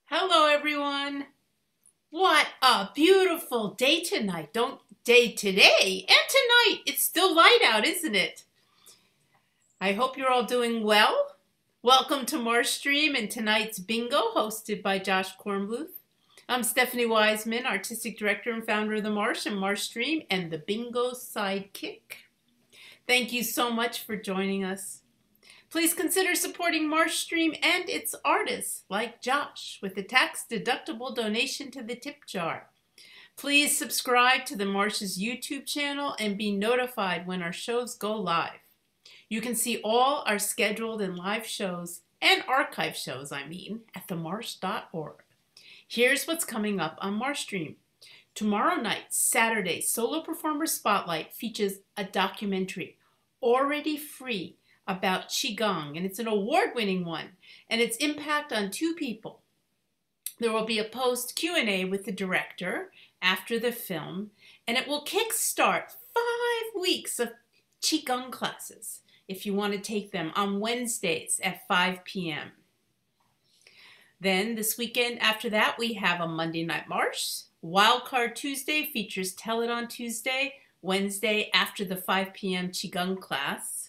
Hello, everyone. What a beautiful day tonight. Don't day today and tonight. It's still light out, isn't it? I hope you're all doing well. Welcome to MarshStream and tonight's bingo hosted by Josh Kornbluth. I'm Stephanie Wiseman, Artistic Director and founder of the Marsh and MarshStream and the Bingo Sidekick. Thank you so much for joining us. Please consider supporting MarshStream and its artists, like Josh, with a tax-deductible donation to the tip jar. Please subscribe to the Marsh's YouTube channel and be notified when our shows go live. You can see all our scheduled and live shows, and archive shows, at themarsh.org. Here's what's coming up on MarshStream. Tomorrow night, Saturday, Solo Performer Spotlight features a documentary, already free, about Qigong, and it's an award-winning one, and its impact on two people. There will be a post Q&A with the director after the film, and it will kickstart 5 weeks of Qigong classes if you want to take them on Wednesdays at 5 p.m. Then this weekend after that, we have a Monday Night Marsh. Wildcard Tuesday features Tell It on Tuesday, Wednesday after the 5 p.m. Qigong class.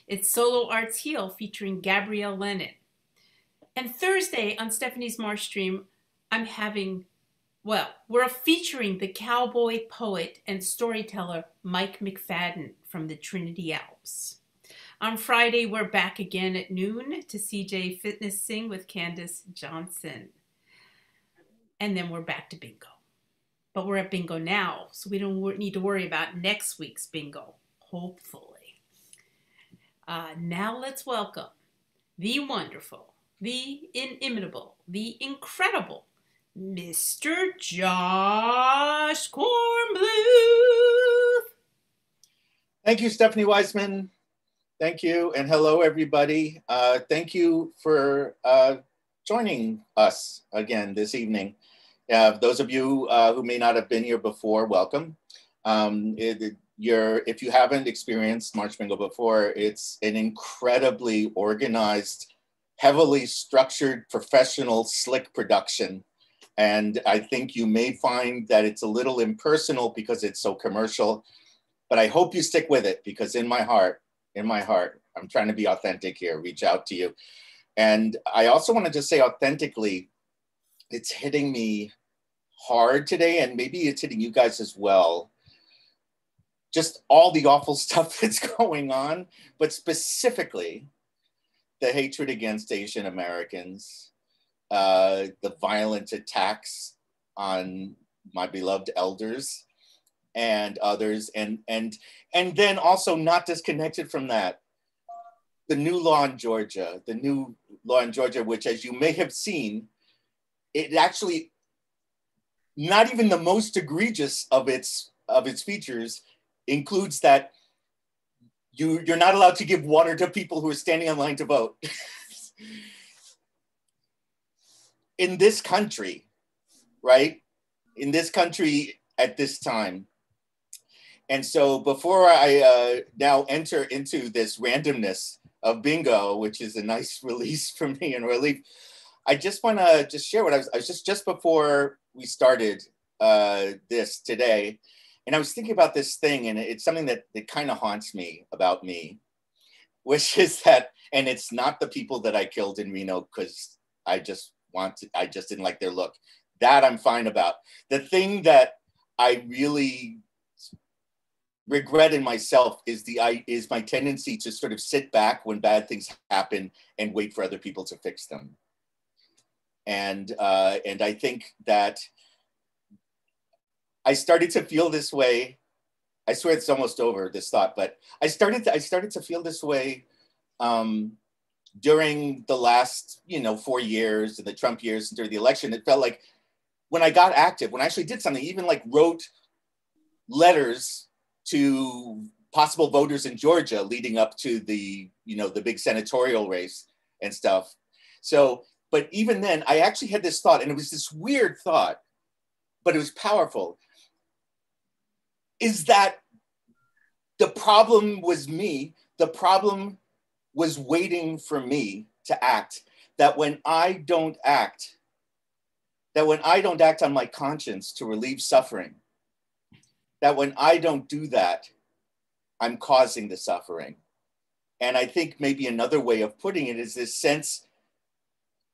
It's Solo Arts Heal featuring Gabrielle Lennon. And Thursday on Stephanie's MarshStream, we're featuring the cowboy poet and storyteller Mike McFadden from the Trinity Alps. On Friday, we're back again at noon to CJ Fitness Sing with Candace Johnson. And then we're back to bingo. But we're at bingo now, so we don't need to worry about next week's bingo, hopefully. Now let's welcome the wonderful, the inimitable, the incredible Mr. Josh Kornbluth. Thank you, Stephanie Wiseman. Thank you, and hello, everybody. Thank you for joining us again this evening. Those of you who may not have been here before, welcome. If you haven't experienced Marsh Bingo before, it's an incredibly organized, heavily structured, professional, slick production. And I think you may find that it's a little impersonal because it's so commercial, but I hope you stick with it because in my heart, I'm trying to be authentic here, reach out to you. And I also want to just say authentically, it's hitting me hard today, and maybe it's hitting you guys as well. Just all the awful stuff that's going on, but specifically the hatred against Asian Americans, the violent attacks on my beloved elders and others, and then also not disconnected from that, the new law in Georgia, which, as you may have seen, it actually, not even the most egregious of its features, includes that you're not allowed to give water to people who are standing in line to vote. In this country, right? In this country at this time. And so before I now enter into this randomness of bingo, which is a nice release for me and relief, I just want to just share what I was just before we started this today. And I was thinking about this thing, and it's something that kind of haunts me about me, which is that, and it's not the people that I killed in Reno because I just didn't like their look. That I'm fine about. The thing that I really regret in myself is my tendency to sort of sit back when bad things happen and wait for other people to fix them. And I think that I started to feel this way. I swear it's almost over, this thought, but I started to feel this way during the last 4 years, the Trump years, during the election. It felt like when I got active, when I actually did something, even like wrote letters to possible voters in Georgia leading up to the the big senatorial race and stuff. So, but even then, I actually had this thought, and it was this weird thought, but it was powerful. Is that the problem was me? The problem was waiting for me to act. That when I don't act, that when I don't act on my conscience to relieve suffering, that when I don't do that, I'm causing the suffering. And I think maybe another way of putting it is this sense,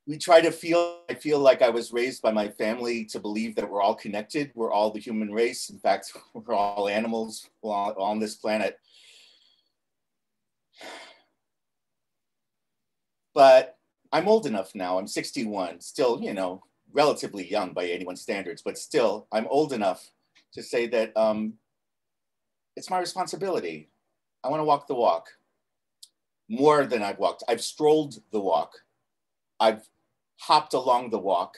we try to feel, I feel like I was raised by my family to believe that we're all connected. We're all the human race. In fact, we're all animals on this planet. But I'm old enough now, I'm 61, still, you know, relatively young by anyone's standards, but still I'm old enough to say that it's my responsibility. I want to walk the walk more than I've walked. I've strolled the walk. I've hopped along the walk.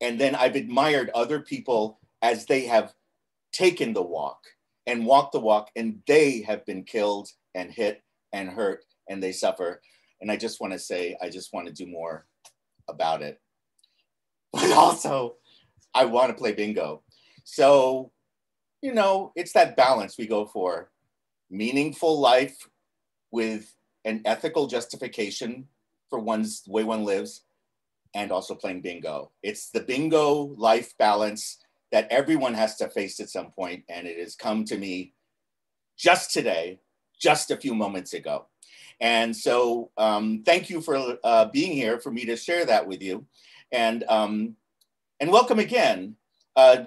And then I've admired other people as they have taken the walk and walked the walk, and they have been killed and hit and hurt and they suffer. And I just want to say, I just want to do more about it. But also, I want to play bingo. So, you know, it's that balance we go for. Meaningful life with an ethical justification for the way one lives, and also playing bingo. It's the bingo life balance that everyone has to face at some point, and it has come to me just today, just a few moments ago. And so thank you for being here for me to share that with you. And welcome again.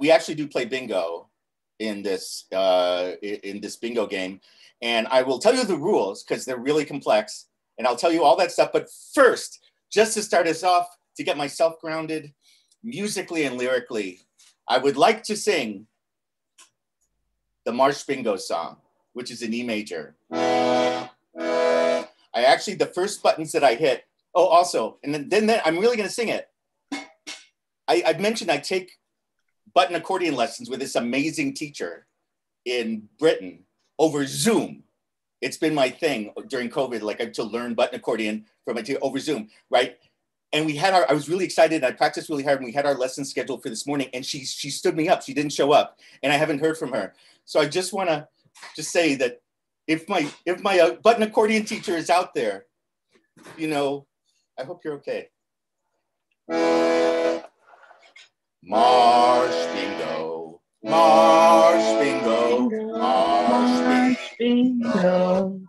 We actually do play bingo in this bingo game. And I will tell you the rules because they're really complex. And I'll tell you all that stuff. But first, just to start us off, to get myself grounded musically and lyrically, I would like to sing the Marsh Bingo song, which is in E major. I actually, the first buttons that I hit, oh, also, and then I'm really gonna sing it. I've mentioned I take button accordion lessons with this amazing teacher in Britain over Zoom. It's been my thing during COVID, like to learn button accordion from my teacher over Zoom, right? And we had I was really excited, and I practiced really hard, and we had our lesson scheduled for this morning, and she stood me up. She didn't show up, and I haven't heard from her. So I just wanna say that if my button accordion teacher is out there, you know, I hope you're okay. Marsh Bingo, Marsh Bingo, Marsh Bingo,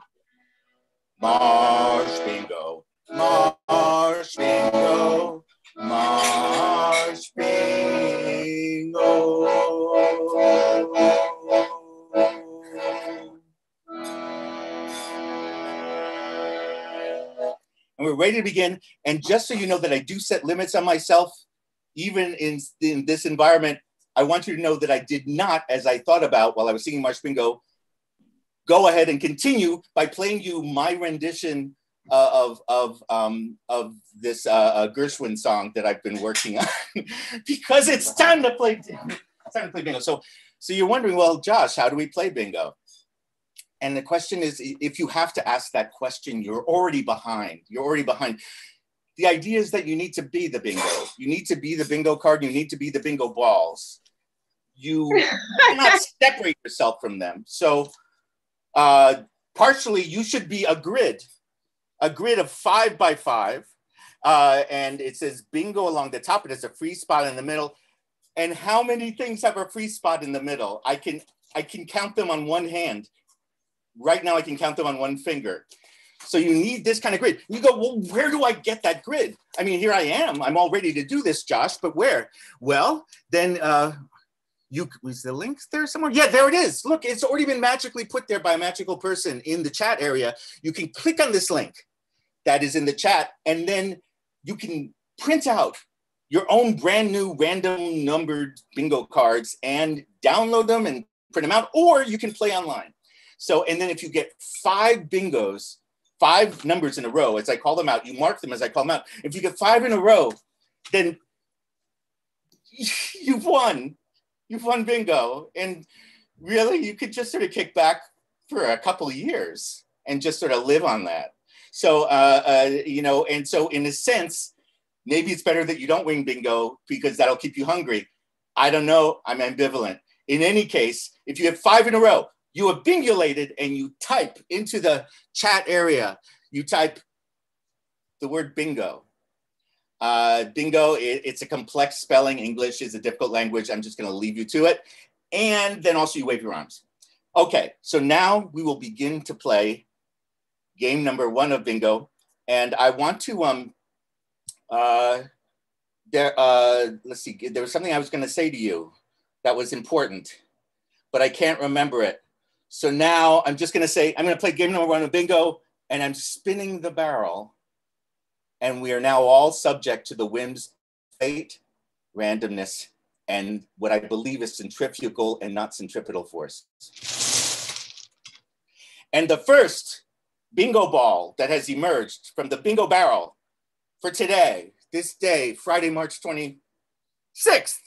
Marsh Bingo, Marsh Bingo, Marsh Bingo. And we're ready to begin. And just so you know that I do set limits on myself, even in this environment, I want you to know that I did not, as I thought about while I was singing Marsh Bingo, go ahead and continue by playing you my rendition of this Gershwin song that I've been working on because it's time to play. It's time to play bingo. So you're wondering, well, Josh, how do we play bingo? And the question is, if you have to ask that question, you're already behind. You're already behind. The idea is that you need to be the bingo. You need to be the bingo card. You need to be the bingo balls. You cannot separate yourself from them. So partially, you should be a grid of 5 by 5. And it says bingo along the top. It has a free spot in the middle. And how many things have a free spot in the middle? I can count them on one hand. Right now, I can count them on one finger. So you need this kind of grid. You go, well, where do I get that grid? I mean, here I am. I'm all ready to do this, Josh, but where? Well, then was the link there somewhere? Yeah, there it is. Look, it's already been magically put there by a magical person in the chat area. You can click on this link that is in the chat, and then you can print out your own brand new random numbered bingo cards and download them and print them out, or you can play online. So, and then if you get 5 bingos, 5 numbers in a row, as I call them out, you mark them as I call them out. If you get 5 in a row, then you've won. You've won bingo. And really, you could just sort of kick back for a couple of years and just sort of live on that. So, you know, and so in a sense, maybe it's better that you don't win bingo because that'll keep you hungry. I don't know. I'm ambivalent. In any case, if you have 5 in a row, you have bingulated, and you type into the chat area, you type the word bingo. Bingo, it's a complex spelling. English is a difficult language. I'm just going to leave you to it. And then also you wave your arms. Okay, so now we will begin to play game number 1 of Bingo. And I want to, let's see, there was something I was going to say to you that was important, but I can't remember it. So now I'm just going to say, I'm going to play game number 1 of Bingo, and I'm spinning the barrel. And we are now all subject to the whims, fate, randomness, and what I believe is centrifugal and not centripetal force. And the first bingo ball that has emerged from the bingo barrel for today, this day, Friday, March 26th.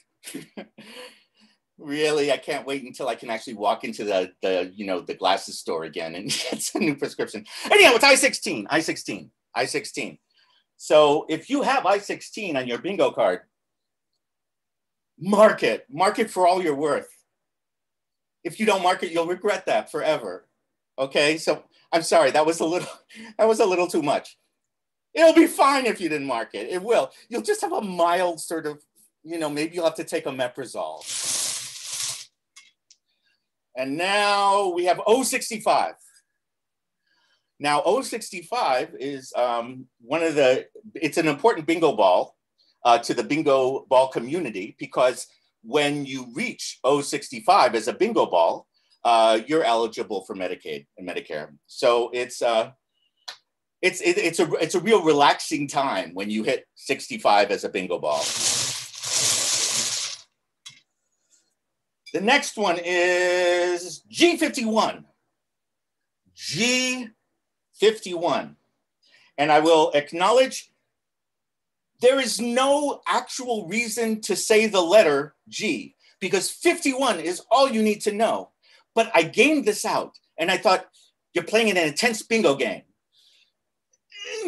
Really, I can't wait until I can actually walk into the glasses store again and get a new prescription. Anyhow, it's I-16. So if you have I-16 on your bingo card, mark it for all you're worth. If you don't mark it, you'll regret that forever. Okay, so I'm sorry, that was a little too much. It'll be fine if you didn't mark it. It will. You'll just have a mild sort of, maybe you'll have to take omeprazole. And now we have 065. Now 065 is it's an important bingo ball to the bingo ball community, because when you reach 065 as a bingo ball, you're eligible for Medicaid and Medicare. So it's a real relaxing time when you hit 65 as a bingo ball. The next one is G51. G51. And I will acknowledge there is no actual reason to say the letter G, because 51 is all you need to know. But I gamed this out and I thought, you're playing an intense bingo game.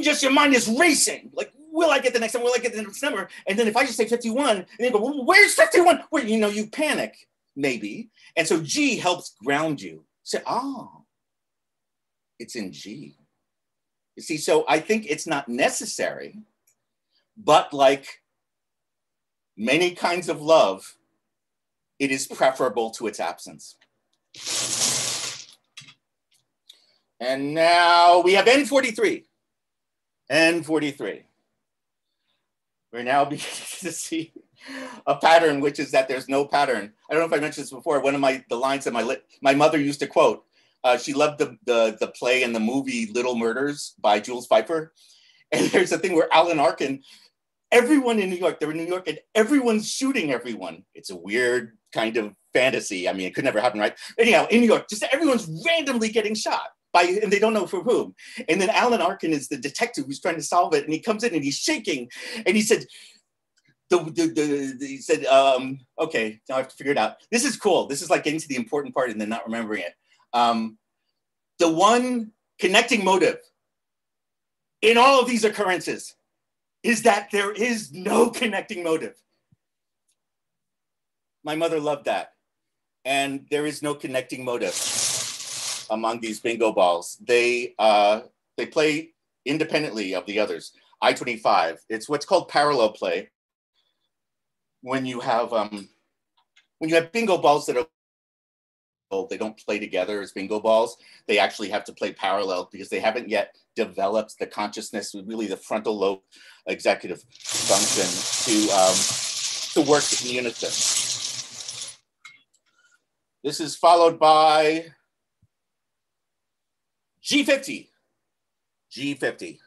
Just your mind is racing. Like, will I get the next number? Will I get the next number? And then if I just say 51, and you go, well, where's 51? Well, you panic, maybe. And so G helps ground you. Say, oh, it's in G. You see, so I think it's not necessary, but like many kinds of love, it is preferable to its absence. And now we have N43. N43. We're now beginning to see a pattern, which is that there's no pattern. I don't know if I mentioned this before. One of the lines that my mother used to quote. She loved the play and the movie Little Murders by Jules Pfeiffer. And there's a thing where Alan Arkin, everyone in New York, they're in New York and everyone's shooting everyone. It's a weird kind of fantasy. I mean, it could never happen, right? Anyhow, in New York, just everyone's randomly getting shot and they don't know for whom. And then Alan Arkin is the detective who's trying to solve it. And he comes in and he's shaking. And he said, he said, okay, now I have to figure it out. This is cool. This is like getting to the important part and then not remembering it. The one connecting motive in all of these occurrences is that there is no connecting motive. My mother loved that. And there is no connecting motive among these bingo balls. They play independently of the others. I-25, it's what's called parallel play. When you have bingo balls that are, they don't play together as bingo balls. They actually have to play parallel because they haven't yet developed the consciousness, really the frontal lobe executive function to work in unison. This is followed by G50. G50.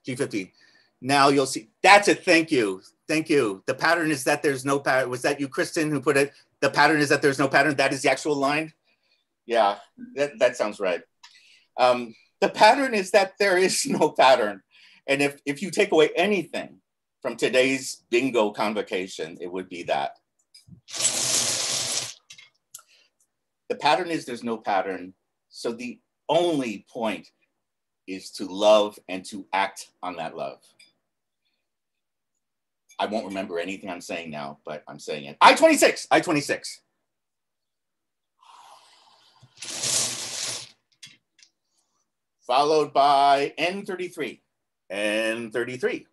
G50. Now you'll see, that's it, thank you. Thank you. The pattern is that there's no pattern. Was that you, Kristen, who put it? The pattern is that there's no pattern. That is the actual line. Yeah, that sounds right. The pattern is that there is no pattern. And if you take away anything from today's bingo convocation, it would be that. The pattern is there's no pattern. So the only point is to love and to act on that love. I won't remember anything I'm saying now, but I'm saying it. I-26, I-26. Followed by N33, N33.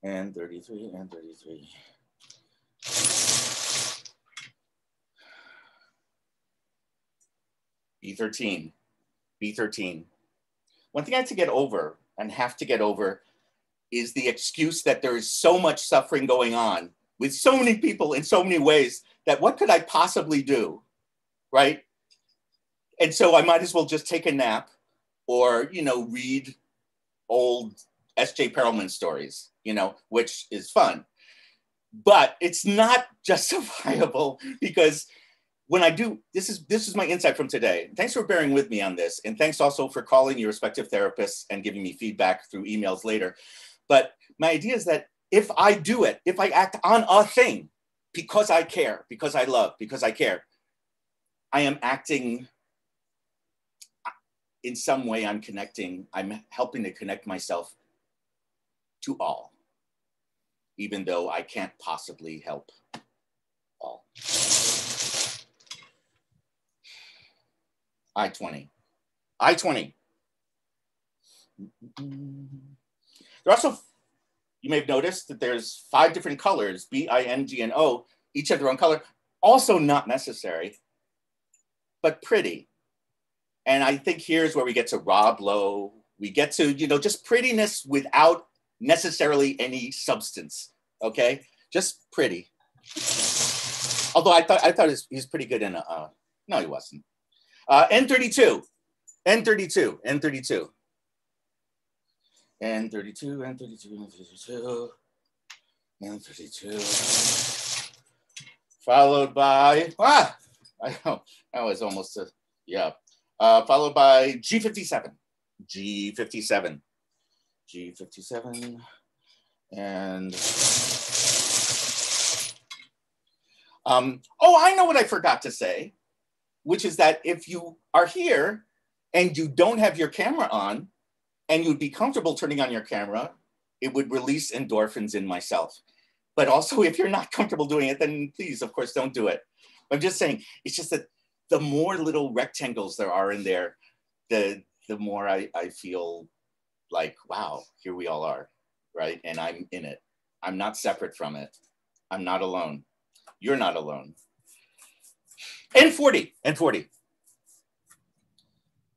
and 33, and 33. B13, B13. One thing I have to get over and have to get over is the excuse that there is so much suffering going on with so many people in so many ways that what could I possibly do, right? And so I might as well just take a nap or, you know, read old S.J. Perelman stories, you know, which is fun. But it's not justifiable because when I do, this is my insight from today. Thanks for bearing with me on this. And thanks also for calling your respective therapists and giving me feedback through emails later. But my idea is that if I do it, if I act on a thing, because I care, because I love, because I care, I am acting in some way. I'm connecting, I'm helping to connect myself to all, even though I can't possibly help all. I-20. I-20. There also, you may have noticed that there's 5 different colors, B, I, N, G, and O, each have their own color. Also not necessary, but pretty. And I think here's where we get to Rob Lowe. We get to, you know, just prettiness without necessarily any substance, okay? Just pretty. Although I thought he's pretty good in a, no, he wasn't. N32, N32, N32. N32, N32, N32, N32. Followed by, I know, that was almost a, yeah. Followed by G57, G57, G57, and, oh, I know what I forgot to say, which is that if you are here and you don't have your camera on, and you'd be comfortable turning on your camera, it would release endorphins in myself. But also, if you're not comfortable doing it, then please, of course, don't do it. I'm just saying, it's just that the more little rectangles there are in there, the more I feel like, wow, here we all are, right? And I'm in it. I'm not separate from it. I'm not alone. You're not alone. N40, N40.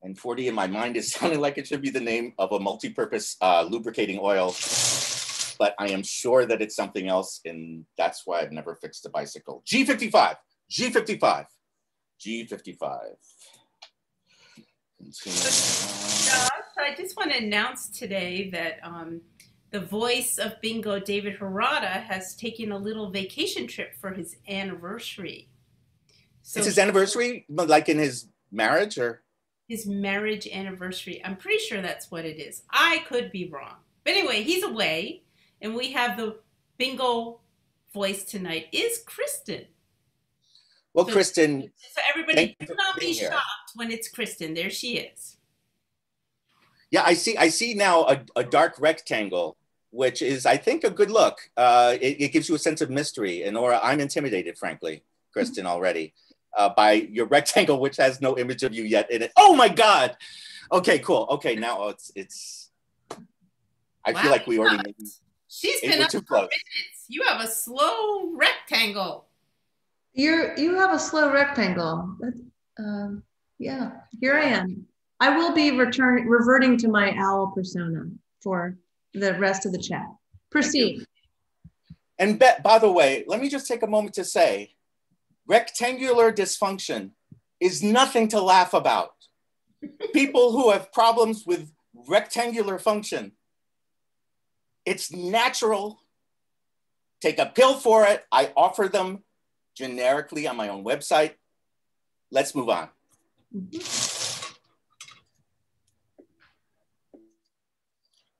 N40 in my mind is sounding like it should be the name of a multi-purpose lubricating oil, but I am sure that it's something else, and that's why I've never fixed a bicycle. G55, G55, G55. Josh, I just want to announce today that the voice of Bingo, David Hirata, has taken a little vacation trip for his anniversary. So it's his anniversary, like in his marriage, or? His marriage anniversary. I'm pretty sure that's what it is. I could be wrong. But anyway, he's away, and we have the Bingo voice tonight is Kristen. Well, so, Kristen, so everybody do not be shocked when it's Kristen. There she is. Yeah, I see now a dark rectangle, which is, I think, a good look. It gives you a sense of mystery. And Nora, I'm intimidated, frankly, Kristen, already. By your rectangle, which has no image of you yet in it. Oh my God! Okay, cool. Okay, now it's. I feel like we already. She's been up for minutes. You have a slow rectangle. You have a slow rectangle. Yeah, here I am. I will be reverting to my owl persona for the rest of the chat. Proceed. And by the way, let me just take a moment to say, rectangular dysfunction is nothing to laugh about. People who have problems with rectangular function, it's natural. Take a pill for it. I offer them generically on my own website. Let's move on.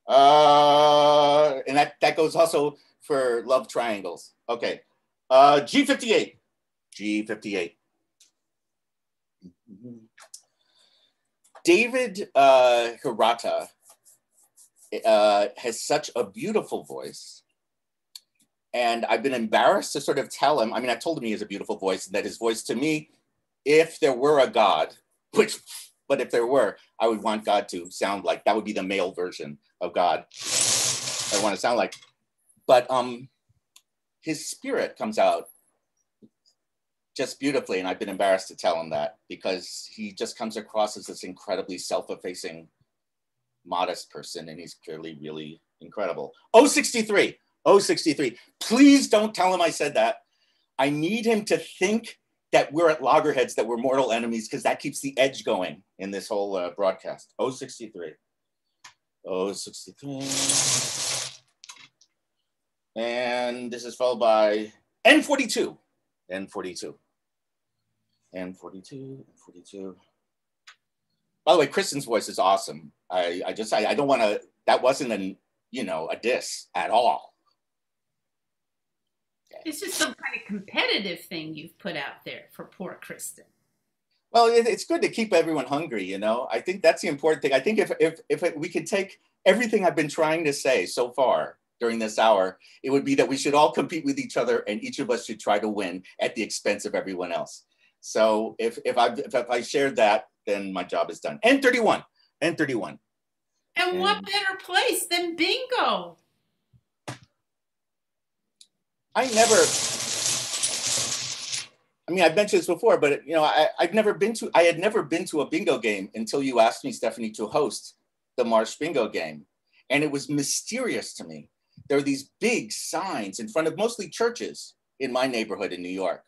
And that goes also for love triangles. Okay. G58. G58. David Hirata has such a beautiful voice. And I've been embarrassed to sort of tell him, I mean, I told him he has a beautiful voice, and that his voice to me, if there were a God, but if there were, I would want God to sound like, that would be the male version of God I want to sound like. but his spirit comes out just beautifully. And I've been embarrassed to tell him that because he just comes across as this incredibly self-effacing, modest person. And he's clearly really incredible. 063, 063. Please don't tell him I said that. I need him to think that we're at loggerheads, that we're mortal enemies, because that keeps the edge going in this whole broadcast. 063. 063. And this is followed by N42. N42. N42. N42. By the way, Kristen's voice is awesome. I don't want to, that wasn't a diss at all. It's just some kind of competitive thing you've put out there for poor Kristen. Well, it's good to keep everyone hungry, you know. I think that's the important thing. I think if we could take everything I've been trying to say so far during this hour, it would be that we should all compete with each other and each of us should try to win at the expense of everyone else. So if I shared that, then my job is done. N31, N31. And what better place than bingo? I've mentioned this before, but I had never been to a bingo game until you asked me, Stephanie, to host the Marsh Bingo game. And it was mysterious to me. There are these big signs in front of mostly churches in my neighborhood in New York.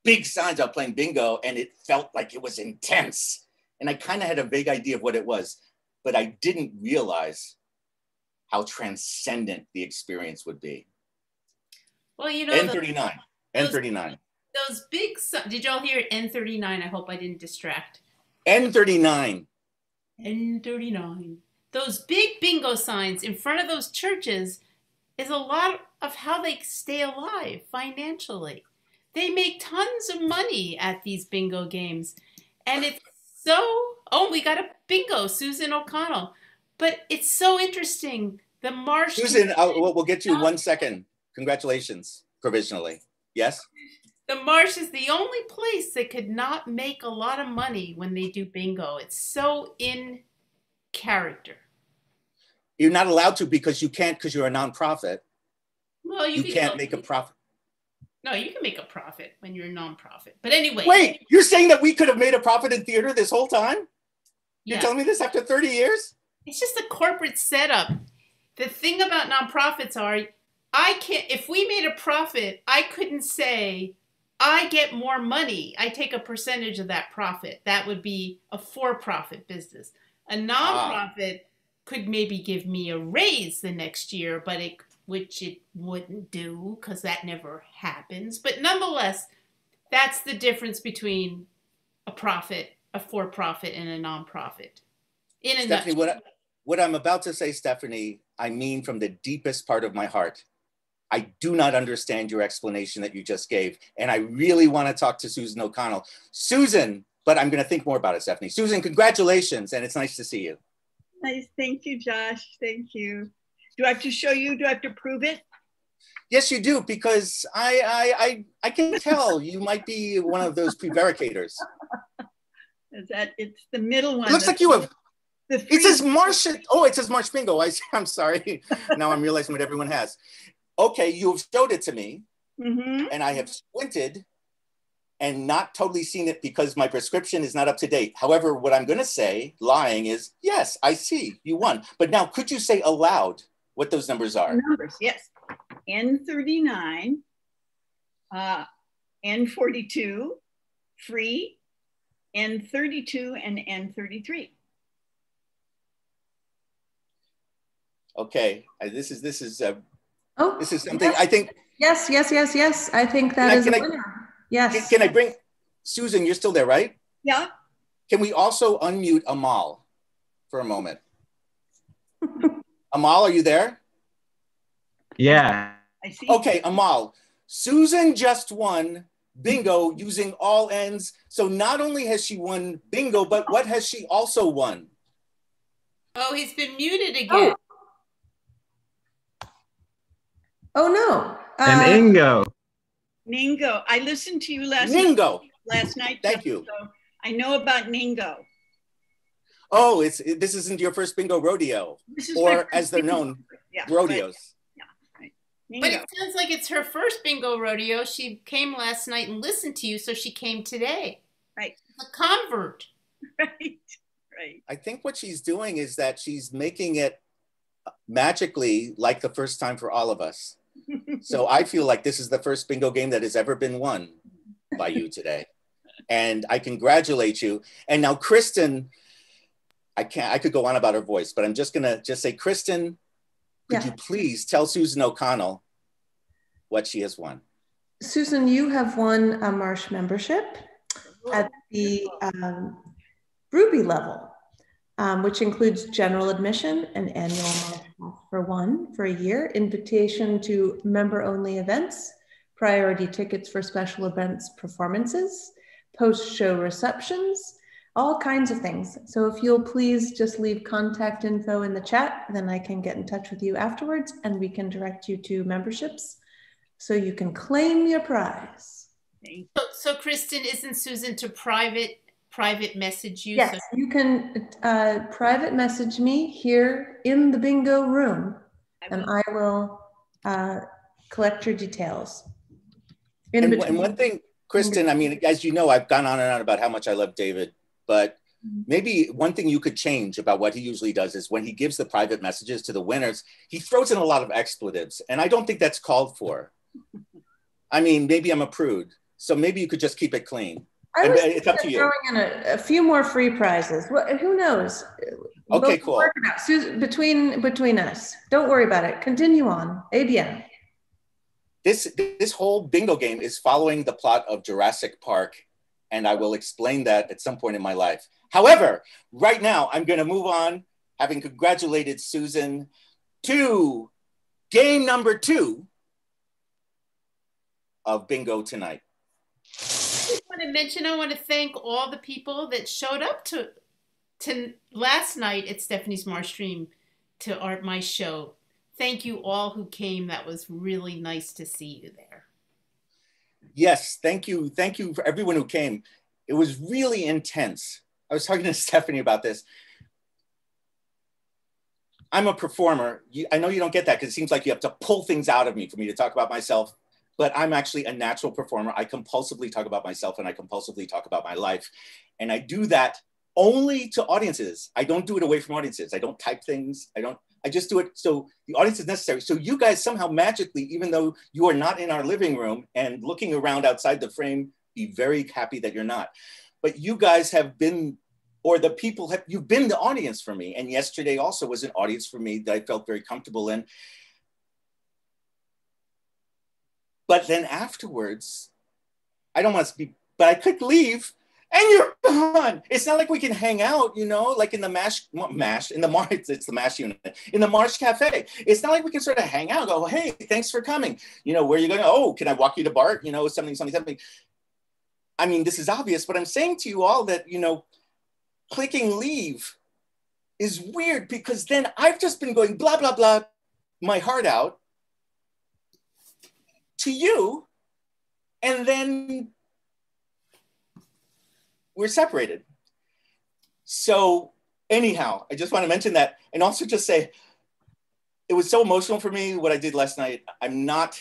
Big signs out playing bingo, and it felt like it was intense. And I kind of had a vague idea of what it was, but I didn't realize how transcendent the experience would be. Well, N39, N39. Those big, did y'all hear N39? I hope I didn't distract. N39. N39. Those big bingo signs in front of those churches is a lot of how they stay alive financially. They make tons of money at these bingo games. And it's we got a bingo, Susan O'Connell. But it's so interesting. The Marsh. Susan, we'll get you 1 second. Congratulations, provisionally. Yes? The Marsh is the only place that could not make a lot of money when they do bingo. It's so in character. You're not allowed to because you can't, because you're a nonprofit. Well, you can't make a profit. No, you can make a profit when you're a nonprofit. But anyway. Wait, you're saying that we could have made a profit in theater this whole time? Yeah. You're telling me this after 30 years? It's just a corporate setup. The thing about nonprofits are, if we made a profit, I couldn't say, I get more money. I take a percentage of that profit. That would be a for-profit business. A nonprofit could maybe give me a raise the next year, which it wouldn't do because that never happens. But nonetheless, that's the difference between a for-profit, and a nonprofit. Stephanie, what I'm about to say, Stephanie, I mean from the deepest part of my heart. I do not understand your explanation that you just gave. And I really want to talk to Susan O'Connell. Susan, but I'm going to think more about it, Stephanie. Susan, congratulations. And it's nice to see you. Nice. Thank you, Josh. Thank you. Do I have to show you? Do I have to prove it? Yes, you do, because I can tell you might be one of those prevaricators. It's the middle one. It looks like you have. It says Marsh. Oh, it says Marsh Bingo. I'm sorry. Now I'm realizing what everyone has. Okay, you have showed it to me, and I have squinted and not totally seen it because my prescription is not up to date. However, what I'm going to say, lying, is yes, I see, you won. But now, could you say aloud what those numbers are? Numbers, yes. N39, N42, free, N32, and N33. Okay, this is something yes. I think. Yes. I think that is a winner. Yes. Can I bring Susan? You're still there, right? Yeah. Can we also unmute Amal for a moment? Amal, are you there? Yeah. I see. Okay, Amal. Susan just won bingo using all ends. So not only has she won bingo, but what has she also won? Oh, he's been muted again. Oh no. And Ingo. Ningo. I listened to you last night. Thank you. So I know about Ningo. Oh, this isn't your first bingo rodeo, This is or as they're known, rodeos. Right. But Bingo. it sounds like it's her first bingo rodeo. She came last night and listened to you, so she came today. Right. A convert. Right. Right. I think what she's doing is that she's making it magically like the first time for all of us. So I feel like this is the first bingo game that has ever been won by you today. And I congratulate you. And now, Kristen, I could go on about her voice, but I'm just gonna say, Kristen, could you please tell Susan O'Connell what she has won? Susan, you have won a Marsh membership at the Ruby level, which includes general admission, an annual Marsh Pass for one for a year, invitation to member-only events, priority tickets for special events performances, post-show receptions, all kinds of things. So if you'll please just leave contact info in the chat, then I can get in touch with you afterwards and we can direct you to memberships so you can claim your prize. So Kristen, isn't Susan to private message you? Yes, you can private message me here in the bingo room and I will collect your details. And one thing, Kristen, I mean, as you know, I've gone on and on about how much I love David, but maybe one thing you could change about what he usually does is when he gives the private messages to the winners, he throws in a lot of expletives. And I don't think that's called for. I mean, maybe I'm a prude. So maybe you could just keep it clean. It's up to you. Throwing in a few more free prizes. Well, who knows? Okay, cool. Susan, between us. Don't worry about it. Continue on. ABM. This whole bingo game is following the plot of Jurassic Park, and I will explain that at some point in my life. However, right now, I'm going to move on, having congratulated Susan, to game number 2 of bingo tonight. I want to thank all the people that showed up to last night at Stephanie's MarshStream to my show. Thank you all who came. That was really nice to see you there. Yes, thank you. Thank you for everyone who came. It was really intense. I was talking to Stephanie about this. I'm a performer. I know you don't get that because it seems like you have to pull things out of me for me to talk about myself, but I'm actually a natural performer. I compulsively talk about myself and I compulsively talk about my life. And I do that only to audiences. I don't do it away from audiences. I don't type things. I just do it so the audience is necessary. So you guys somehow magically, even though you are not in our living room and looking around outside the frame, be very happy that you're not. But you guys have been, or the people you've been the audience for me. And yesterday also was an audience for me that I felt very comfortable in. But then afterwards, I don't want to be, but I could leave and you're gone. It's not like we can hang out, you know, like in the Marsh, it's the Marsh unit, in the Marsh Cafe. It's not like we can sort of hang out, go, hey, thanks for coming. You know, where are you going? Oh, can I walk you to BART? You know, something. I mean, this is obvious, but I'm saying to you all that, you know, clicking leave is weird because then I've just been going blah, blah, blah, my heart out to you, and then we're separated. So anyhow, I just want to mention that and also just say, it was so emotional for me what I did last night. I'm not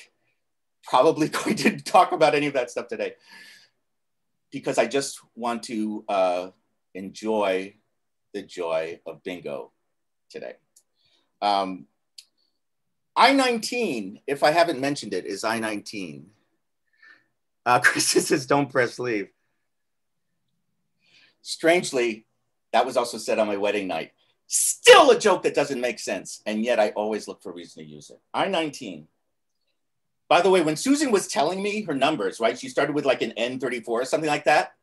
probably going to talk about any of that stuff today because I just want to enjoy the joy of bingo today. I-19, if I haven't mentioned it, is I-19. Chris says, don't press leave. Strangely, that was also said on my wedding night. Still a joke that doesn't make sense, and yet I always look for a reason to use it. I-19. By the way, when Susan was telling me her numbers, right, she started with like an N34 or something like that.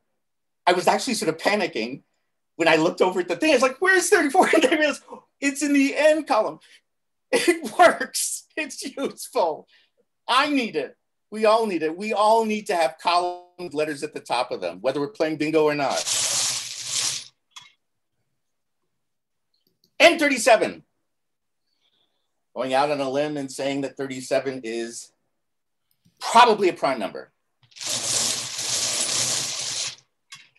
I was actually sort of panicking when I looked over at the thing. I was like, where's 34? And I realized, it's in the N column. It works. It's useful. I need it. We all need it. We all need to have column letters at the top of them, whether we're playing bingo or not. N37. Going out on a limb and saying that 37 is probably a prime number.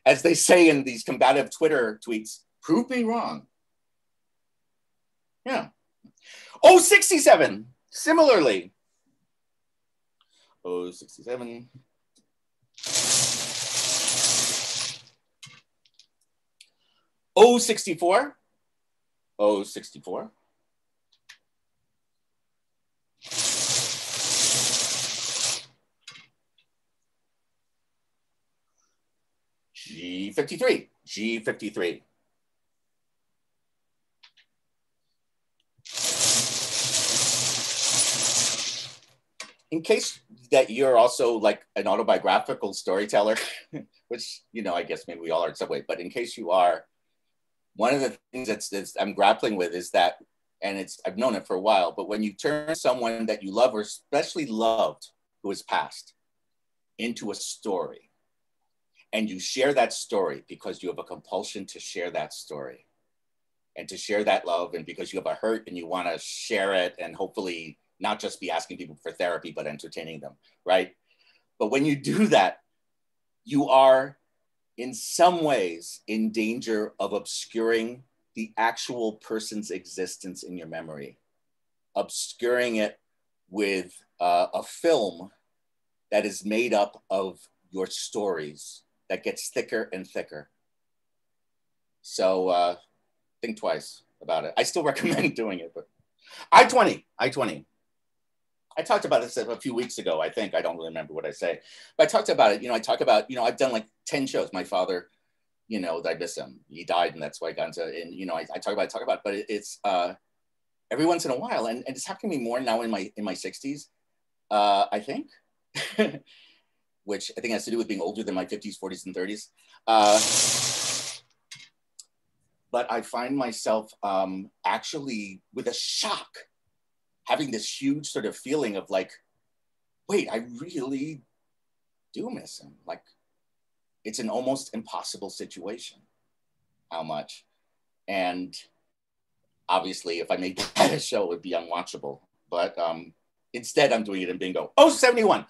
As they say in these combative Twitter tweets, prove me wrong. Yeah. Oh, 67. Similarly, 067. O64. O64. G53. G53. In case that you're also like an autobiographical storyteller, which, you know, I guess maybe we all are in some way, but in case you are, one of the things that's I'm grappling with is that, and I've known it for a while, but when you turn someone that you love or especially loved who has passed into a story, and you share that story because you have a compulsion to share that story and to share that love, and because you have a hurt and you want to share it and hopefully not just be asking people for therapy, but entertaining them, right? But when you do that, you are in some ways in danger of obscuring the actual person's existence in your memory, obscuring it with a film that is made up of your stories that gets thicker and thicker. So think twice about it. I still recommend doing it, but I-20. I talked about this a few weeks ago, I think. I don't really remember what I say. But I talked about it. You know, I talk about, you know, I've done like 10 shows. My father, you know, I miss him. He died, and that's why I got into it. And, you know, I talk about it, but it's every once in a while. And it's happening to me more now in my 60s, I think, which I think has to do with being older than my 50s, 40s, and 30s. But I find myself actually with a shock, having this huge sort of feeling of like, wait, I really do miss him. Like, it's an almost impossible situation, how much. And obviously, if I made that a show, it would be unwatchable. But instead, I'm doing it in bingo. 071.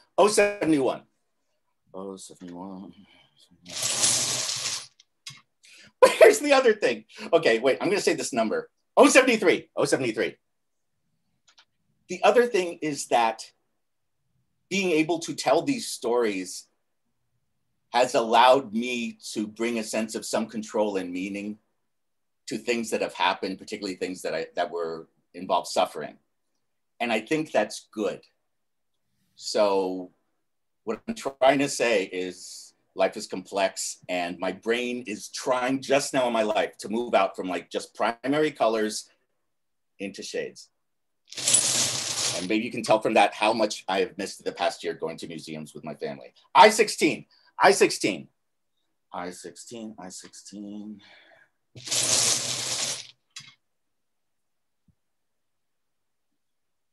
But here's the other thing. Okay, wait, I'm going to say this number. 073. The other thing is that being able to tell these stories has allowed me to bring a sense of some control and meaning to things that have happened, particularly things that were involved suffering. And I think that's good. So what I'm trying to say is life is complex, and my brain is trying just now in my life to move out from like just primary colors into shades. And maybe you can tell from that how much I have missed the past year going to museums with my family. I-16.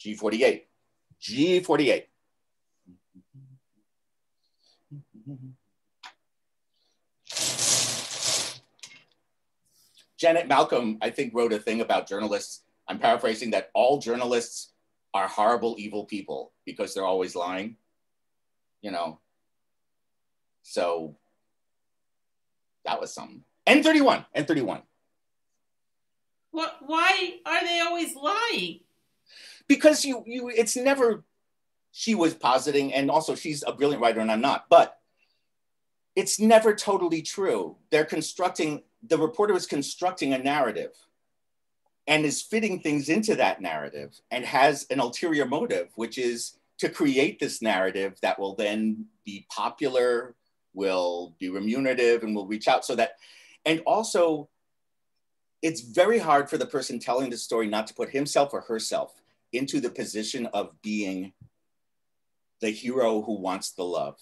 G48. Janet Malcolm, I think, wrote a thing about journalists. I'm paraphrasing, that all journalists are horrible, evil people because they're always lying, you know? So that was something. N31. What? Why are they always lying? Because it's never, she was positing, and also she's a brilliant writer and I'm not, but it's never totally true. The reporter is constructing a narrative and is fitting things into that narrative and has an ulterior motive, which is to create this narrative that will then be popular, will be remunerative, and will reach out. So that, and also it's very hard for the person telling the story not to put himself or herself into the position of being the hero who wants the love.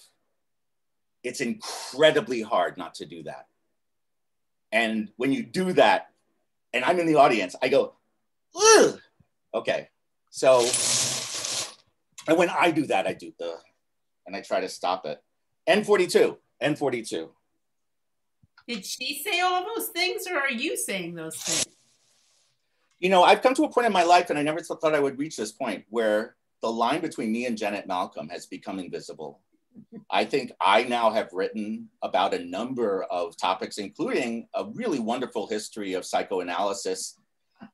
It's incredibly hard not to do that. And when you do that, and I'm in the audience, I go, ugh! Okay. So, and when I do that, I do and I try to stop it. N42. Did she say all those things, or are you saying those things? You know, I've come to a point in my life, and I never thought I would reach this point, where the line between me and Janet Malcolm has become invisible. I think I now have written about a number of topics, including a really wonderful history of psychoanalysis.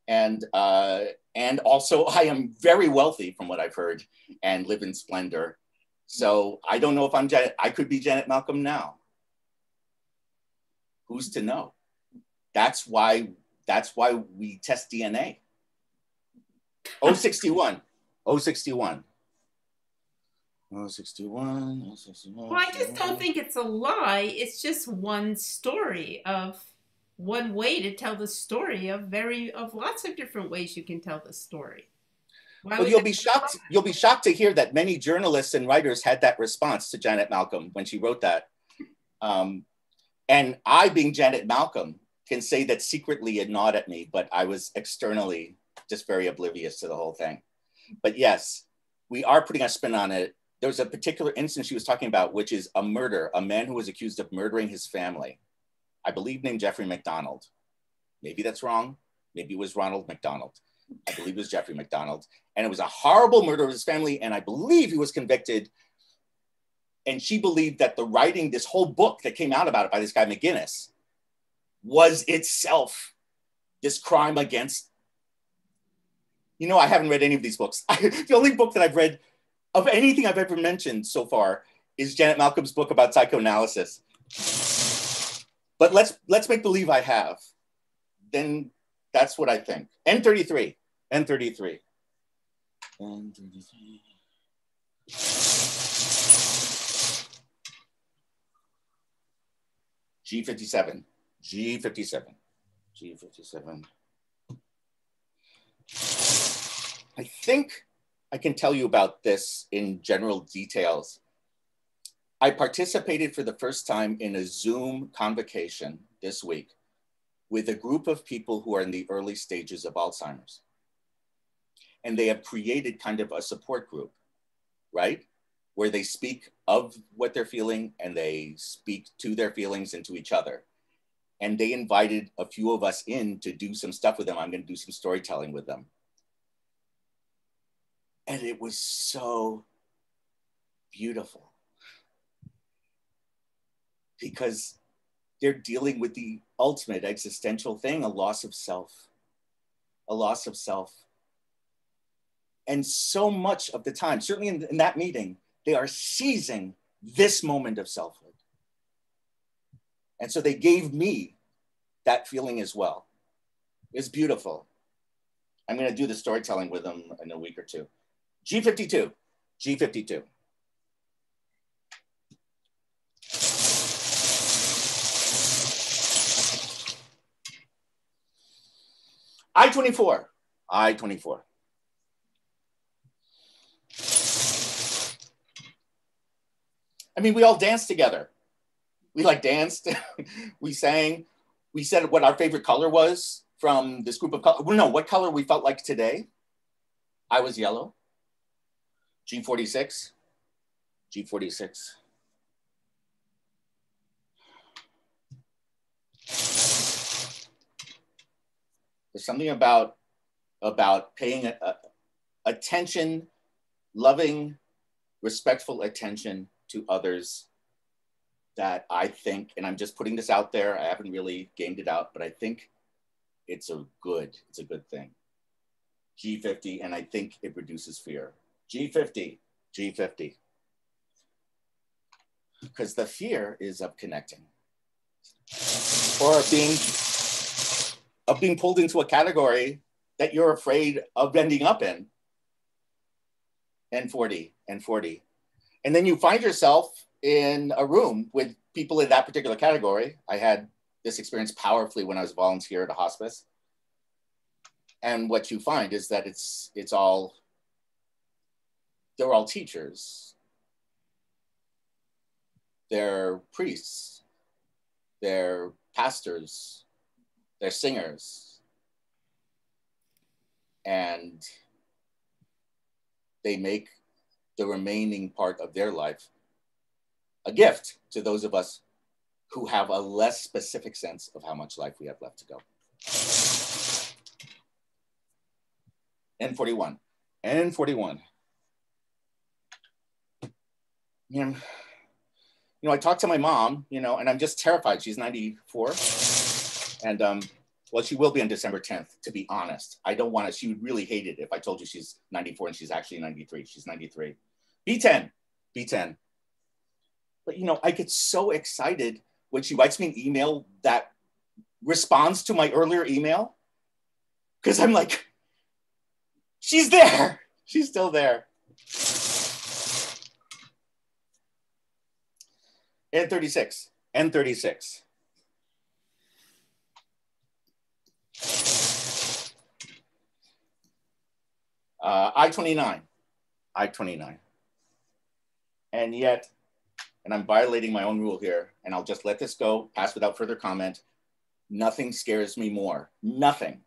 And also I am very wealthy from what I've heard and live in splendor. So I don't know if I'm Janet. I could be Janet Malcolm now. Who's to know? That's why we test DNA. 061. 061. 061. 061. Well, I just don't think it's a lie. It's just one story of one way to tell the story of lots of different ways you can tell the story. Well, you'll be shocked. You'll be shocked to hear that many journalists and writers had that response to Janet Malcolm when she wrote that. And I, being Janet Malcolm, can say that secretly and nod at me, but I was externally just very oblivious to the whole thing. But yes, we are putting a spin on it. There was a particular instance she was talking about, which is a murder, a man who was accused of murdering his family, I believe named Jeffrey MacDonald. Maybe that's wrong. Maybe it was Ronald McDonald. I believe it was Jeffrey MacDonald. And it was a horrible murder of his family. And I believe he was convicted. And she believed that the writing, this whole book that came out about it by this guy McGinnis, was itself this crime against, you know, I haven't read any of these books. The only book that I've read of anything I've ever mentioned so far is Janet Malcolm's book about psychoanalysis. But let's make believe I have. Then that's what I think. N33. N33. N33. G57. G57. G57. I think I can tell you about this in general details. I participated for the first time in a Zoom convocation this week with a group of people who are in the early stages of Alzheimer's. And they have created kind of a support group, right? Where they speak of what they're feeling and they speak to their feelings and to each other. And they invited a few of us in to do some stuff with them. I'm going to do some storytelling with them. And it was so beautiful because they're dealing with the ultimate existential thing, a loss of self, a loss of self. And so much of the time, certainly in that meeting, they are seizing this moment of selfhood. And so they gave me that feeling as well. It's beautiful. I'm going to do the storytelling with them in a week or two. G52, G52. I-24, I-24. I mean, we all danced together. We like danced, we sang, we said what our favorite color was from this group of color. Well, no, what color we felt like today. I was yellow. G46, G46. There's something about paying attention, loving, respectful attention to others that I think, and I'm just putting this out there, I haven't really gamed it out, but I think it's a good thing. G50, and I think it reduces fear. G50, G50. Because the fear is of connecting or of being pulled into a category that you're afraid of ending up in. N40, N40. And then you find yourself in a room with people in that particular category. I had this experience powerfully when I was a volunteer at a hospice. And what you find is that they're all teachers. They're priests. They're pastors. They're singers. And they make the remaining part of their life a gift to those of us who have a less specific sense of how much life we have left to go. N41, N41. You know, I talked to my mom, you know, and I'm just terrified. She's 94. And well, she will be on December 10th, to be honest. I don't want to, she would really hate it if I told you she's 94 and she's actually 93. She's 93. B10, B10. But you know, I get so excited when she writes me an email that responds to my earlier email, because I'm like, she's there. She's still there. N36. N36. I-29. I-29. And yet, and I'm violating my own rule here, and I'll just let this go, pass without further comment. Nothing scares me more. Nothing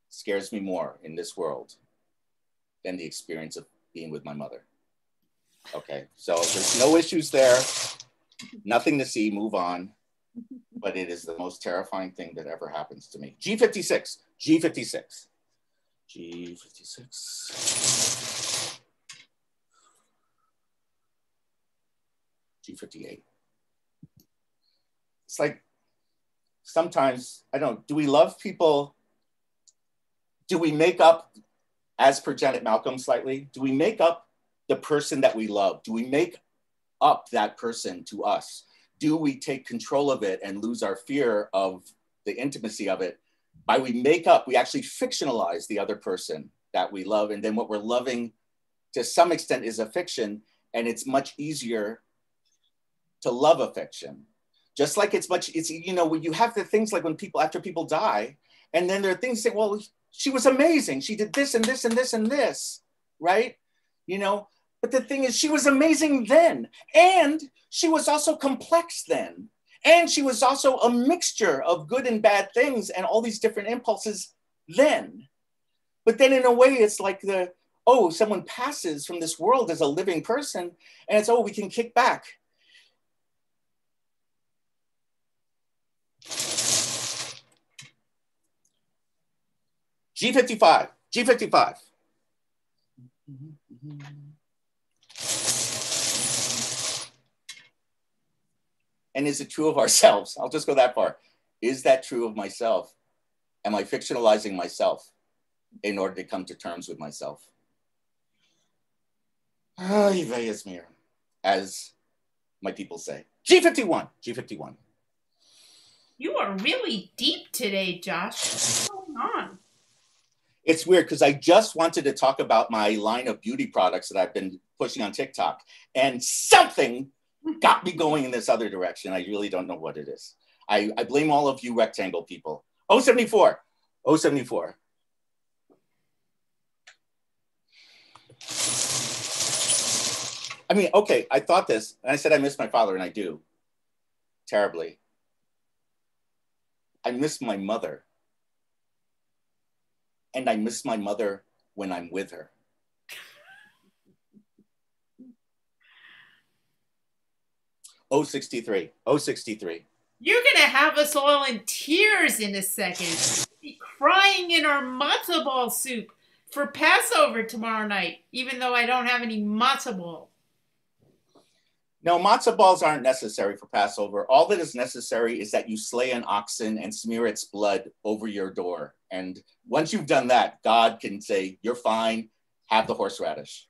scares me more in this world than the experience of being with my mother. Okay, so there's no issues there. Nothing to see, move on. But it is the most terrifying thing that ever happens to me. G56, G56, G56. G58. It's like, sometimes, I don't know, do we love people? Do we make up, as per Janet Malcolm slightly, do we make up the person that we love? Do we make up that person to us? Do we take control of it and lose our fear of the intimacy of it? By we make up, we actually fictionalize the other person that we love. And then what we're loving to some extent is a fiction, and it's much easier to love a fiction. Just like it's, you know, when you have the things like when people, after people die, and then there are things that, well, she was amazing. She did this and this and this and this, right? You know, but the thing is, she was amazing then. And she was also complex then. And she was also a mixture of good and bad things and all these different impulses then. But then in a way, it's like oh, someone passes from this world as a living person, and it's, oh, we can kick back. G55, G55. And is it true of ourselves? I'll just go that far. Is that true of myself? Am I fictionalizing myself in order to come to terms with myself? As my people say. G51, G51. You are really deep today, Josh. What's going on? It's weird because I just wanted to talk about my line of beauty products that I've been pushing on TikTok, and something got me going in this other direction. I really don't know what it is. I blame all of you rectangle people. 074, 074. I mean, okay, I thought this, and I said I miss my father, and I do, terribly. I miss my mother. And I miss my mother when I'm with her. Oh, 63. Oh, 63. You're going to have us all in tears in a second. We'll be crying in our matzo ball soup for Passover tomorrow night, even though I don't have any matzo ball. No, matzo balls aren't necessary for Passover. All that is necessary is that you slay an oxen and smear its blood over your door. And once you've done that, God can say, you're fine, have the horseradish.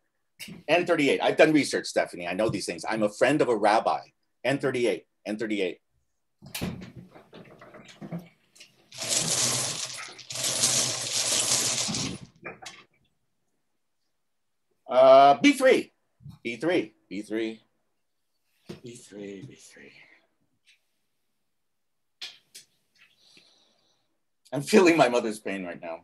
N38, I've done research, Stephanie. I know these things. I'm a friend of a rabbi. N38, N38. B3, B3, B3. B3, B3. I'm feeling my mother's pain right now.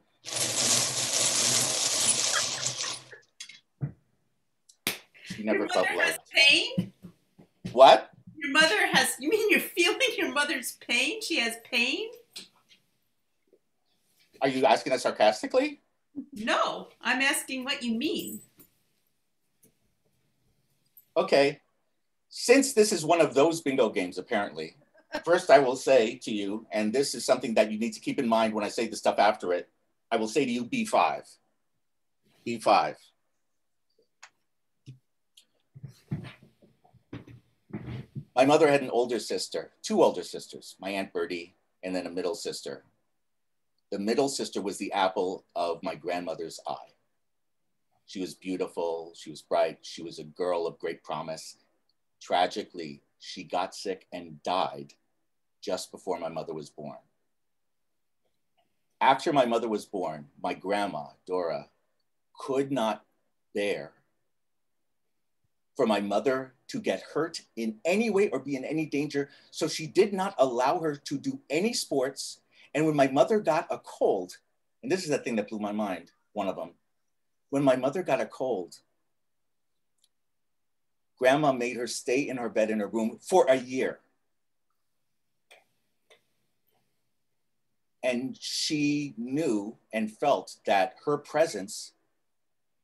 She never felt loved. Your mother has pain? What? Your mother has, you mean you're feeling your mother's pain? She has pain? Are you asking that sarcastically? No, I'm asking what you mean. Okay. Since this is one of those bingo games, apparently, first I will say to you, and this is something that you need to keep in mind when I say the stuff after it, I will say to you, B5. B5. My mother had an older sister, two older sisters, my Aunt Bertie, and then a middle sister. The middle sister was the apple of my grandmother's eye. She was beautiful, she was bright, she was a girl of great promise. Tragically, she got sick and died just before my mother was born. After my mother was born, my grandma, Dora, could not bear for my mother to get hurt in any way or be in any danger. So she did not allow her to do any sports. And when my mother got a cold, and this is the thing that blew my mind, one of them, when my mother got a cold, grandma made her stay in her bed in her room for a year. And she knew and felt that her presence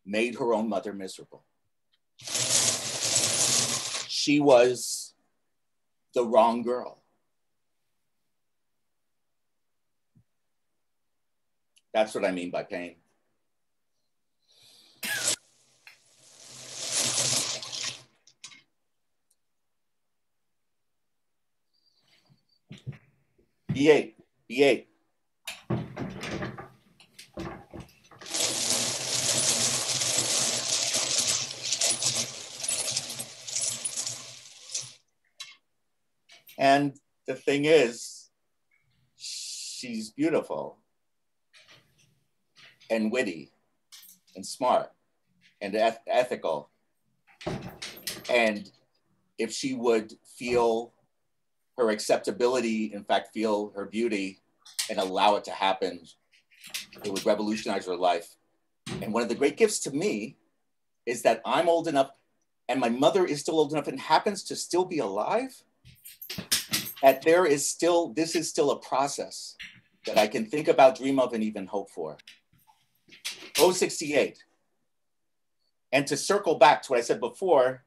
made her own mother miserable. She was the wrong girl. That's what I mean by pain. B8, B8. And the thing is, she's beautiful and witty and smart and ethical. And if she would feel her acceptability, in fact, feel her beauty and allow it to happen, it would revolutionize her life. And one of the great gifts to me is that I'm old enough and my mother is still old enough and happens to still be alive, that this is still a process that I can think about, dream of, and even hope for. 068. And to circle back to what I said before,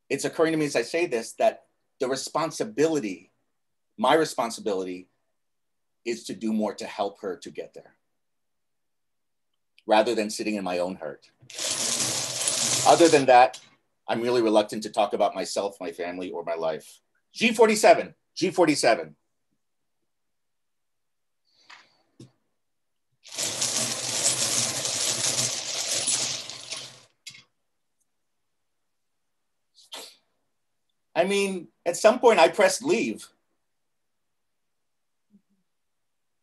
it's occurring to me as I say this, that the responsibility, my responsibility, is to do more to help her to get there, rather than sitting in my own hurt. Other than that, I'm really reluctant to talk about myself, my family, or my life. G47, G47. I mean, at some point I pressed leave.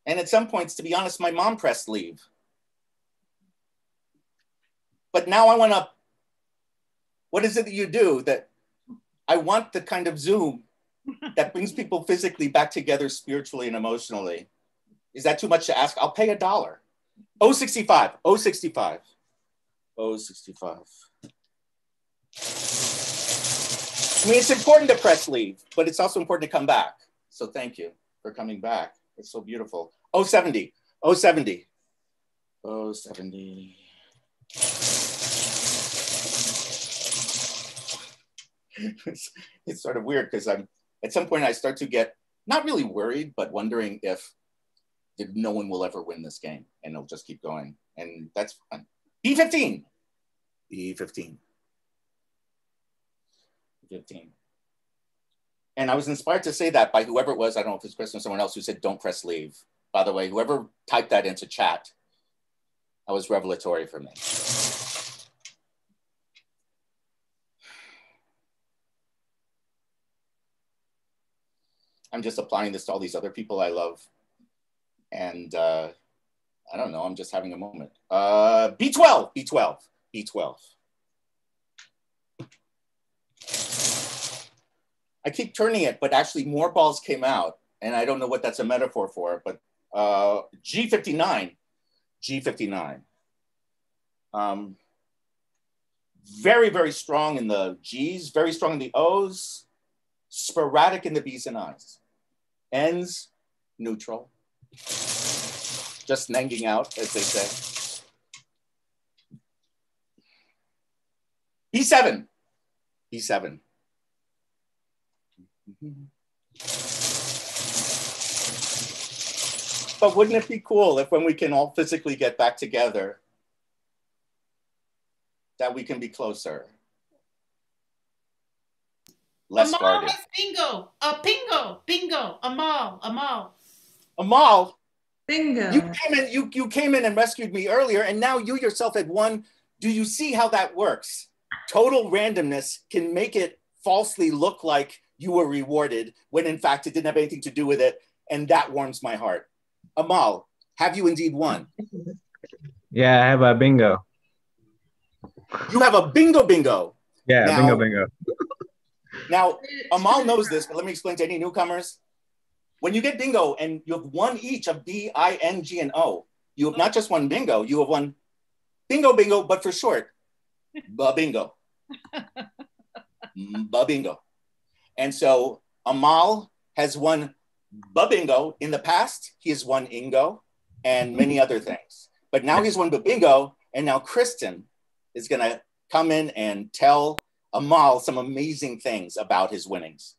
And at some points, to be honest, my mom pressed leave. But now I want to, what is it that you do? That I want the kind of Zoom that brings people physically back together spiritually and emotionally. Is that too much to ask? I'll pay $1. 065, 065, 065. I mean, it's important to press leave, but it's also important to come back. So thank you for coming back. It's so beautiful. 070, 070, 070. It's sort of weird because at some point I start to get not really worried, but wondering if no one will ever win this game and it'll just keep going. And that's fun. B15, B15. 15. And I was inspired to say that by whoever it was, I don't know if it's Chris or someone else, who said, don't press leave. By the way, whoever typed that into chat, that was revelatory for me. I'm just applying this to all these other people I love. And I don't know, I'm just having a moment. B12, B12, B12. I keep turning it, but actually more balls came out, and I don't know what that's a metaphor for, but G59, G59. Very, very strong in the G's, very strong in the O's, sporadic in the B's and I's. N's, neutral. Just nanging out, as they say. B7, B7. But wouldn't it be cool if when we can all physically get back together, that we can be closer? Less Amal guarded. has bingo. A pingo. Bingo. Amal. Amal. Amal, Bingo. You came in and rescued me earlier, and now you yourself had won. Do you see how that works? Total randomness can make it falsely look like you were rewarded when in fact it didn't have anything to do with it, and that warms my heart. Amal, have you indeed won? Yeah, I have a bingo. You have a bingo. Yeah, Now, bingo. Now, Amal knows this, but let me explain to any newcomers. When you get bingo and you have won each of B, I, N, G, and O, you have not just won bingo, you have won bingo, but for short, bingo. Bingo. And so Amal has won bingo in the past. He has won Ingo and many other things. But now he's won bingo, and now Kristen is going to come in and tell Amal some amazing things about his winnings.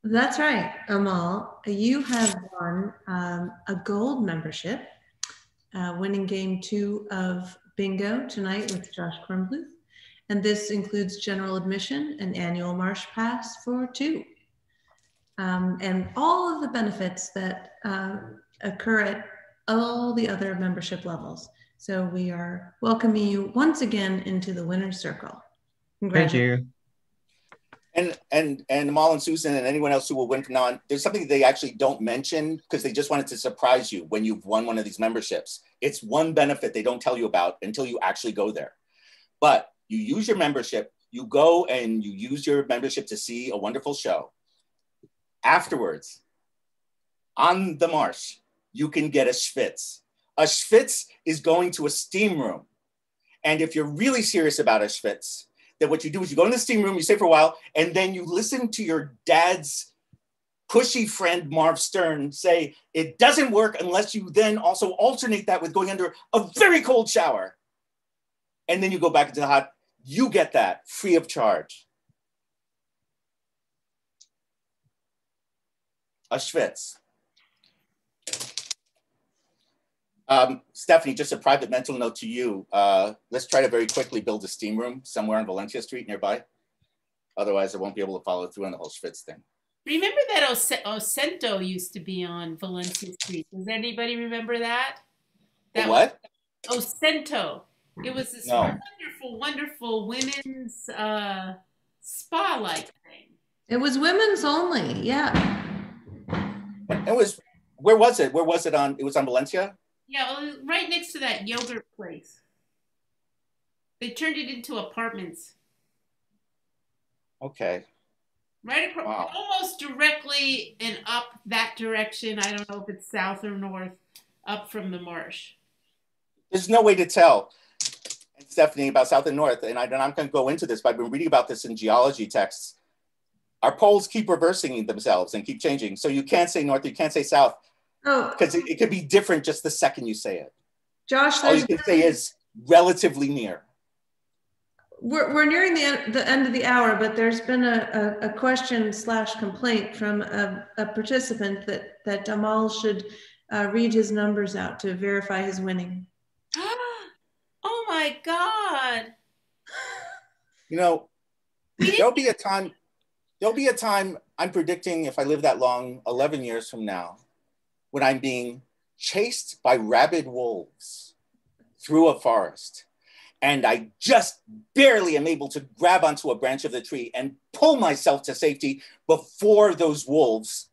That's right, Amal. You have won a gold membership, winning game 2 of Bingo tonight with Josh Kornbluth. And this includes general admission and annual Marsh Pass for 2. And all of the benefits that occur at all the other membership levels. So we are welcoming you once again into the winner's circle. Thank you. And Amal and Susan and anyone else who will win from now on, there's something they actually don't mention because they just wanted to surprise you when you've won one of these memberships. It's one benefit they don't tell you about until you actually go there. But you use your membership, you go and you use your membership to see a wonderful show. Afterwards, on the Marsh, you can get a schwitz. A schwitz is going to a steam room. And if you're really serious about a schwitz, then what you do is you go in the steam room, you stay for a while, and then you listen to your dad's pushy friend, Marv Stern, say, it doesn't work unless you then also alternate that with going under a very cold shower. And then you go back into the hot, you get that free of charge. A schwitz. Stephanie, just a private mental note to you. Let's try to very quickly build a steam room somewhere on Valencia Street nearby. Otherwise, I won't be able to follow through on the whole schwitz thing. Remember that Ocento used to be on Valencia Street? Does anybody remember that? What? Ocento. It was this wonderful women's spa-like thing. It was women's only, yeah. It was, where was it? Where was it on? It was on Valencia? Yeah, right next to that yogurt place. They turned it into apartments. Okay. Right across, almost directly and up that direction. I don't know if it's south or north, up from the marsh. There's no way to tell, Stephanie, about south and north. And I'm not going to go into this, but I've been reading about this in geology texts. Our poles keep reversing themselves and keep changing. So you can't say north, you can't say south. Oh, because it could be different just the second you say it. Josh, all you can say is relatively near. We're nearing the end of the hour, but there's been a question / complaint from a participant that Amal should read his numbers out to verify his winning. Oh my God! You know, there'll be a time. I'm predicting, if I live that long, 11 years from now, when I'm being chased by rabid wolves through a forest, and I just barely am able to grab onto a branch of the tree and pull myself to safety before those wolves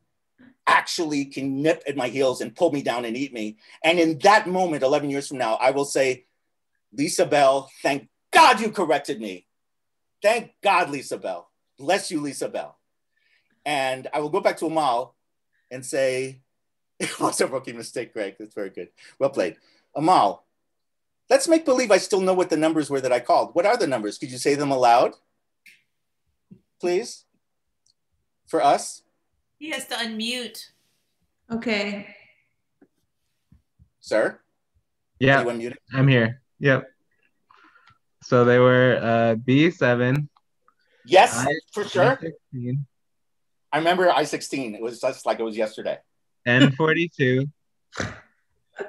actually can nip at my heels and pull me down and eat me. And in that moment, 11 years from now, I will say, Lisa Bell, thank God you corrected me. Thank God, Lisa Bell. Bless you, Lisa Bell. And I will go back to Amal and say, it was a rookie mistake, Greg. That's very good. Well played. Amal, let's make believe I still know what the numbers were that I called. What are the numbers? Could you say them aloud, please, for us? He has to unmute. Okay. Sir? Yeah, I'm here. Yep. So they were B7. Yes, for sure. I-16. I remember I-16. It was just like it was yesterday. N42.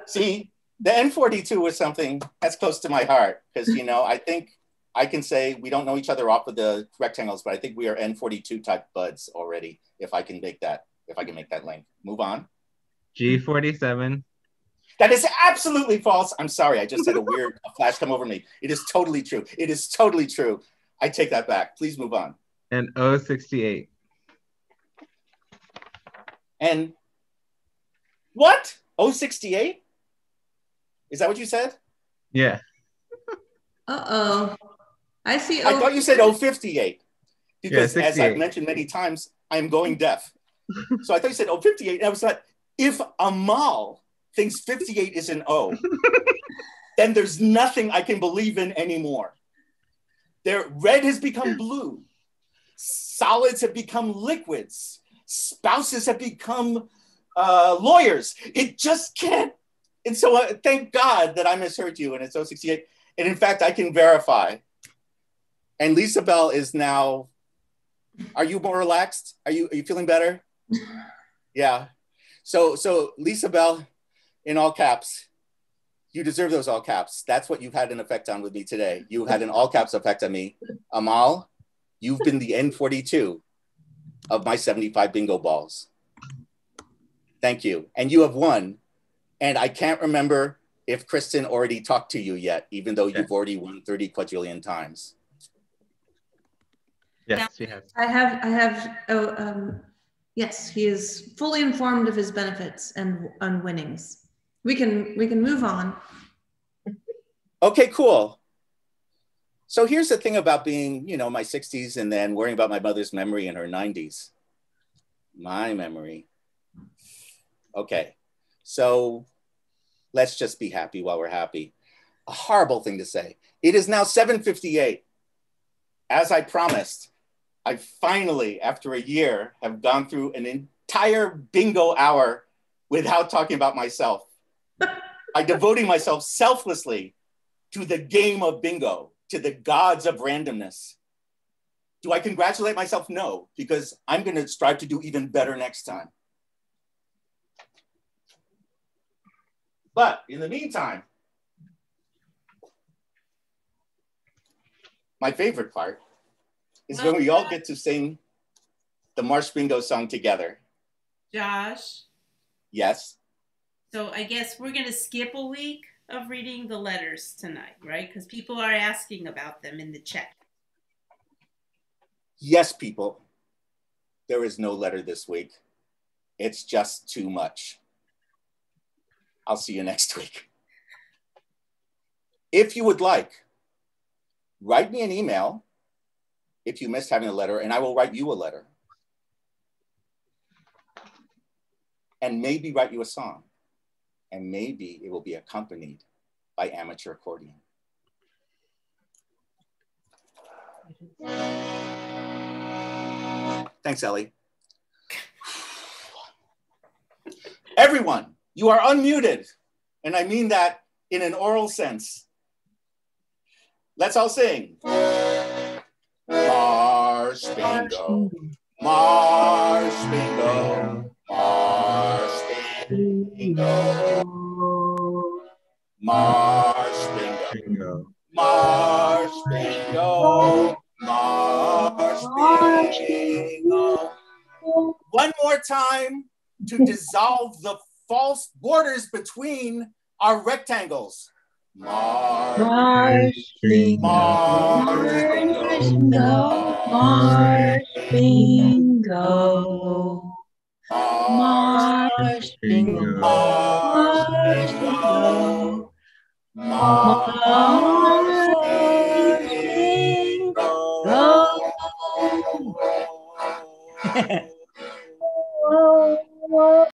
See, the N42 was something that's close to my heart because, you know, I think I can say we don't know each other off of the rectangles, but I think we are N42 type buds already, if I can make that link. Move on. G47. That is absolutely false. I'm sorry. I just had a weird flash come over me. It is totally true. It is totally true. I take that back. Please move on. And 068. And what? 068? Is that what you said? Yeah. Uh-oh. I see. I thought you said 058. Because Yeah, as I've mentioned many times, I'm going deaf. So I thought you said 058. And I was like, if Amal thinks 58 is an O, then there's nothing I can believe in anymore. Red has become blue. Solids have become liquids. Spouses have become lawyers. It just can't. And so thank God that I misheard you and it's 068. And in fact, I can verify. And Lisa Bell is now, are you more relaxed? Are you feeling better? Yeah. So Lisa Bell, in all caps, you deserve those all caps. That's what you've had an effect on with me today. You had an all caps effect on me. Amal, you've been the N42 of my 75 bingo balls. Thank you. And you have won. And I can't remember if Kristen already talked to you yet, even though you've already won 30 quadrillion times. Yes, she has. I have, yes, he is fully informed of his benefits and winnings. We can move on. Okay, cool. So here's the thing about being, my 60s and then worrying about my mother's memory in her 90s. My memory. Okay, so let's just be happy while we're happy. A horrible thing to say. It is now 7:58. As I promised, I finally, after a year, have gone through an entire bingo hour without talking about myself. By devoting myself selflessly to the game of bingo, to the gods of randomness. Do I congratulate myself? No, because I'm going to strive to do even better next time. But in the meantime, my favorite part is when we all get to sing the Marsh Bingo song together. Josh? Yes? So I guess we're going to skip a week of reading the letters tonight, right? Because people are asking about them in the chat. Yes, people. There is no letter this week. It's just too much. I'll see you next week. If you would like, write me an email if you missed having a letter, and I will write you a letter. And maybe write you a song. And maybe it will be accompanied by amateur accordion. Thanks, Ellie. Everyone, you are unmuted. And I mean that in an oral sense. Let's all sing. Marsh Bingo, Marsh Bingo, Marsh Bingo, Marsh Bingo, Marsh Bingo, Marsh Bingo. One more time to dissolve the false borders between our rectangles. Marsh Bingo, Marsh Bingo, Marsh Bingo, Marsh Bingo, Marsh Bingo, Marsh Bingo.